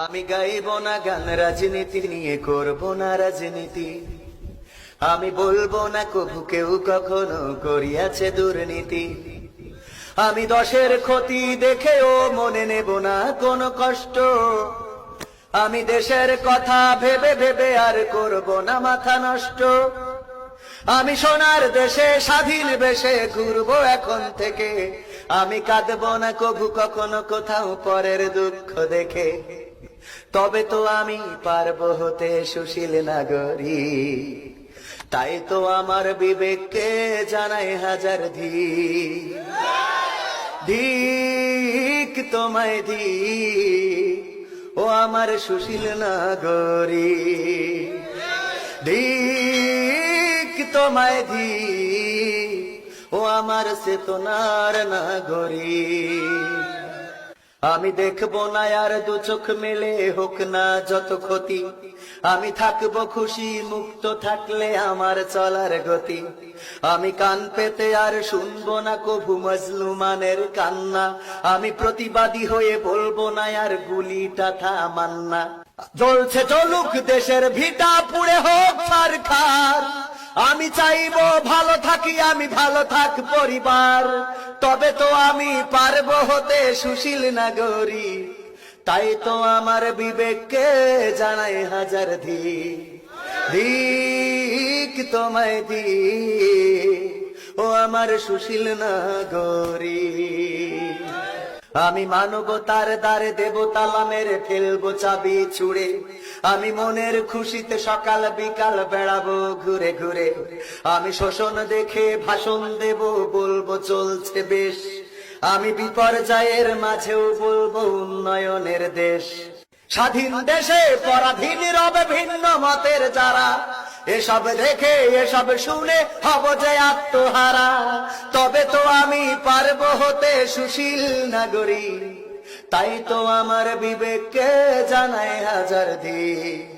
আমি গাইব না গান রাজনীতি নিয়ে, করব না রাজনীতি। আমি বলবো না কভু কেউ কখনো করিয়াছে দুর্নীতি। আমি দশের ক্ষতি দেখেও মনে নেব না কোনো কষ্ট। আমি দেশের কথা ভেবে ভেবে আর করব না মাথা নষ্ট। আমি সোনার দেশে স্বাধীন বেশে ঘুরবো এখন থেকে। আমি কাঁদবো না কভু কখনো কোথাও পরের দুঃখ দেখে। তবে তো আমি পারবো হতে সুশীল নাগরিক। তাই তো আমার বিবেককে জানাই হাজার ধিক। ধিক তোমায় ধিক, ও আমার সুশীল নাগরিক। ধিক তোমায় ধিক, ও আমার চেতনার নাগরিক। আমি দেখবো না আর দু চোখ মেলে, হোক না যত ক্ষতি। আমি থাকবো খুশি মুক্ত থাকলে আমার চলার গতি। আমি কান পেতে আর শুনবো না কভু মজলুমানের কান্না। আমি প্রতিবাদী হয়ে বলবো না আর গুলিটা থামান্না। জ্বলছে জ্বলুক দেশের ভিটা, পুড়ে হোক ছারখার। আমি চাইবো ভালো থাকি, আমি ভালো থাক পরিবার। তবে তো আমি পারবো হতে সুশীল নাগরিক। তাই তো আমার বিবেককে জানাই হাজার ধিক। ধিক তোমায় ধিক, ও আমার সুশীল নাগরিক। আমি মানবতার দ্বারে দেব তালা মেরে, ফেলবো চাবি ছুড়ে। আমি মনের খুশিতে সকাল বিকাল বেড়াবো ঘুরে ঘুরে। আমি শোষণ দেখে ভাষণ দেব, বলবো চলছে বেশ। আমি বিপর্যয়ের মাঝেও বলবো উন্নয়নের দেশ। স্বাধীন দেশে পরাধীন রবে ভিন্ন মতের যারা। এসব দেখে এসব শুনে হব যে আত্মহারা। তবে তো আমি পারবো হতে সুশীল নাগরিক। তাই তো আমার বিবেককে জানাই হাজার ধিক।